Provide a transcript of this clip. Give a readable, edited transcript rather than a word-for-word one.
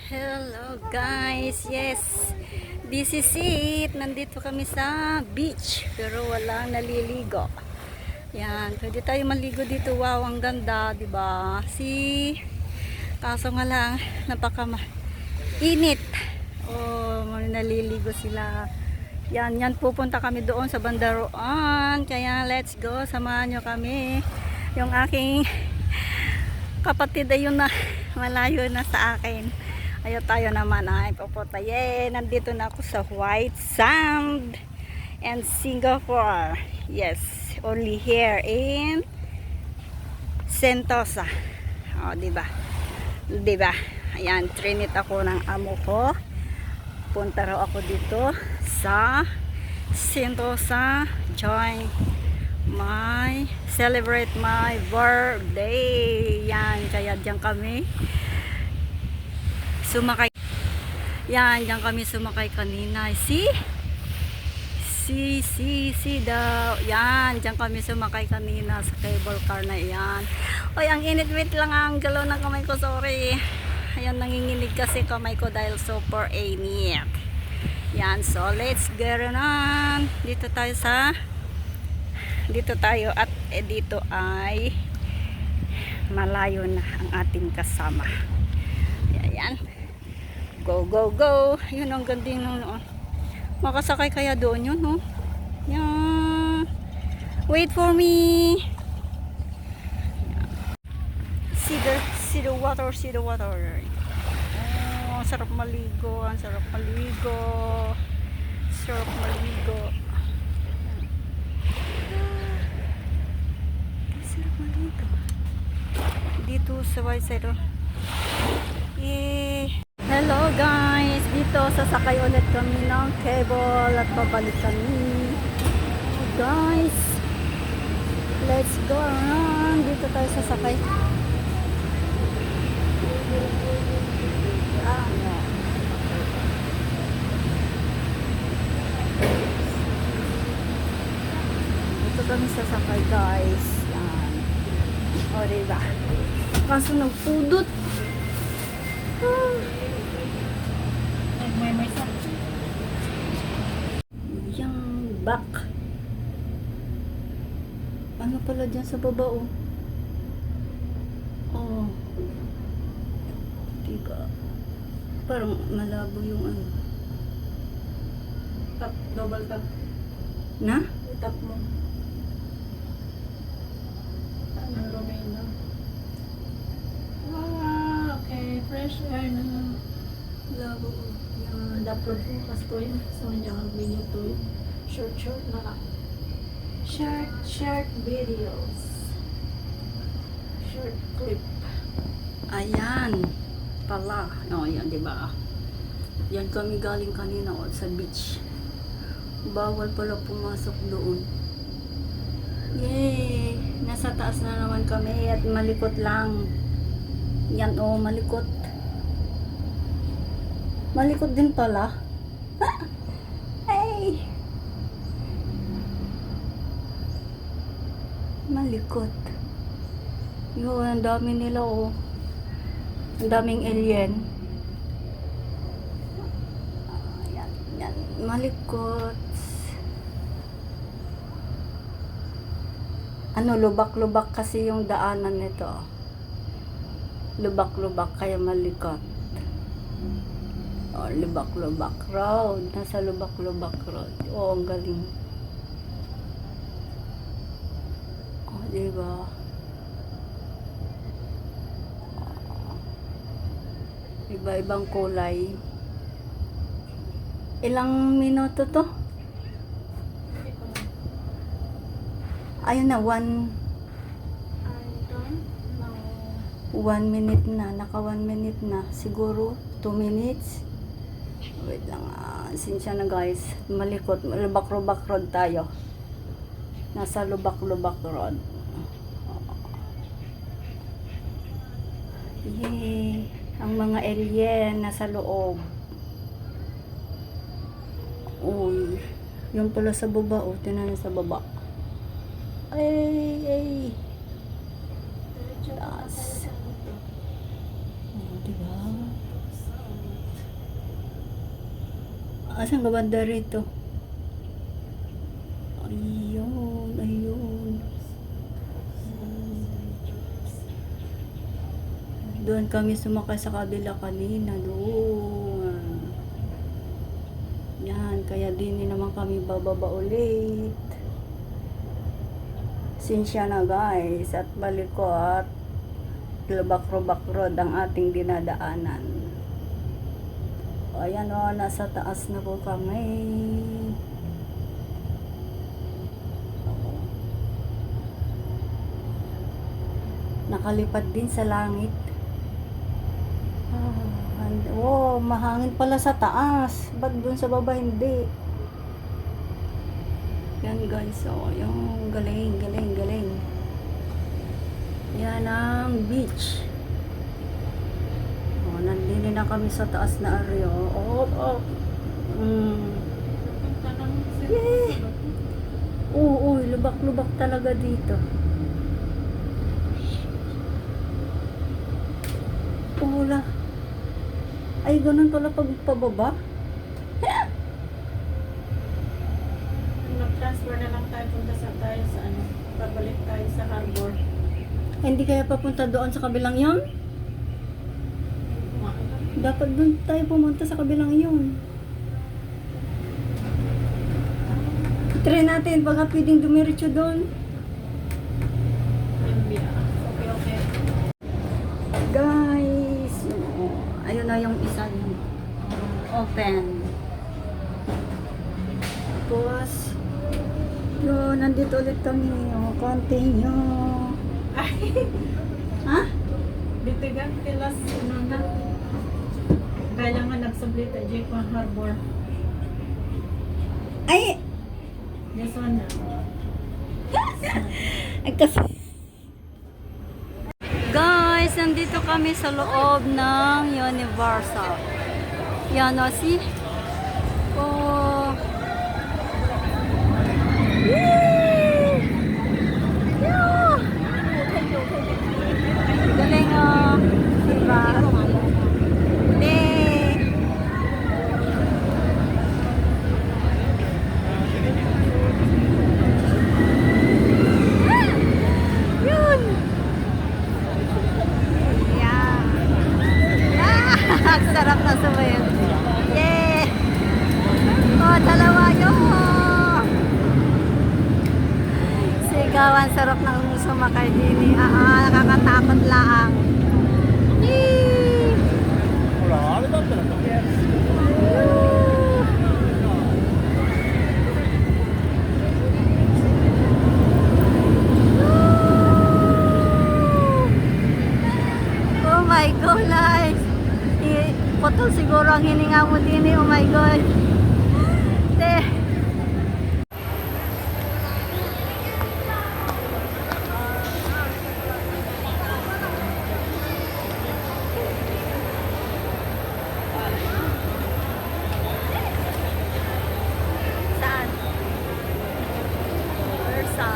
Hello guys, yes, this is it. Nandito kami sa beach pero walang naliligo. Yan, pwede tayo maligo dito. Wow, ang ganda, di ba? Kaso nga lang init. Oh, naliligo sila. Yan, pupunta kami doon sa Bandaroan. Kaya let's go, samahan nyo kami. Yung aking kapatid ay yun na malayo na sa akin. Ayaw tayo naman ay pupunta. Yay! Nandito na ako sa White Sand and Singapore. Yes, only here in Sentosa. Oh, diba? Diba? Ayan, trinit ako ng amo ko. Punta raw ako dito sa Sentosa. Celebrate my birthday. Yan, kaya diyan kami sumakay. Yan, diyan kami sumakay kanina. See daw. Yan, diyan kami sumakay kanina sa cable car na yan. Oy, ang init. Wait lang, ang galaw ng kamay ko. Sorry. Ayan, nanginginig kasi kamay ko dahil super init. Yan, so let's get on. Dito tayo at dito ay malayo na ang ating kasama. Ayan. Go. Yun ang ganding noon. Makasakay kaya doon yun, no? Yan. Wait for me. See the water. Oh, sarap maligo. Sarap maligo. Dito sa white side. Hello guys, dito sasakay ulit kami ng cable at babalik kami. Guys, let's go around. Dito tayo sasakay. Dito kami sasakay guys. Yan. O, diba? Kaso nagpudot. Yung back. Ano pala dyan sa baba, oh? Oh. Diba? Parang malabo yung ano. Tap, double tap. Na? Tap mo. Ano, Romena? Okay. Fresh air na. Labo. Yung dapper po, kastoy. So, yung video to. Short na. Short videos. Short clip. Ayan. Pala. O, yan, diba? Yan kami galing kanina sa beach. Bawal pala pumasok doon. Yay! Nasa taas na naman kami at malikot lang. Yan, oh, malikot. Malikot din pala. Hey! Malikot. Yun, ang dami nila, oh. Ang daming alien. Yan. Malikot. Ano, lubak-lubak kasi yung daanan nito. Lubak-lubak kaya malikot. Oh, lubak-lubak road. Nasa lubak-lubak road. Oh, ang galing. Oh, diba? Iba-ibang kulay. Ilang minuto to? Ayun na, 1 minute na. Naka 1 minute na. Siguro 2 minutes. Wait lang. Sinsya na guys. Malikot. Lubak-lubak road tayo. Nasa lubak-lubak road. Yay! Ang mga alien nasa loob. Uy. Yung pala sa baba. O, tinan sa baba. Ay. Taas. Oh, diba? Asan ka banda rito? Ayun, ayun. Doon kami sumakay sa kabila kanina, doon. Yan, kaya din naman kami bababa ulit. Sinsya na guys, at balik ko at Lubak-Rubak Road ang ating dinadaanan. O, ayan o, nasa taas na po kami. Nakalipad din sa langit. Oh, mahangin pala sa taas. Ba't dun sa baba hindi? Yan guys, oh, yung galing, galing, galing. Yan ang beach. Oh, nandito na kami sa taas na area. Oh, oh. Yeah. Oo, lubak-lubak talaga dito. Wala. Ay, ganun pala pag pababa. Nag-transfer na lang tayo, punta sa tayo sa ano, pabalik tayo sa harbor. Hindi kaya papunta doon sa kabilang yon? Dapat doon tayo pumunta sa kabilang yon. Try natin, baka pwedeng dumiretso doon. Okay, okay. Guys, oh, ayun na yung isang open. Tapos, yun, nandito ulit kami. Oh, continue. Ha? Dito gan tilas ano na. Kailangan nagsublit at J.P. Harbor. Ay! This one na. Ay, kasi... Guys, nandito kami sa loob ng Universal. Yan o, see? Oh. Yay! Yeah! Galing o. Diba? Galing. Yun! Yeah. Ang sarap na sumayon. Yeah! Oh, dalawa yun! Sigawan, sarap na sumakay din. Nakakatakot lang. Yee! Oh my God, guys. Putol siguro ang hininga mo din eh. Oh my God. Saan? Versa.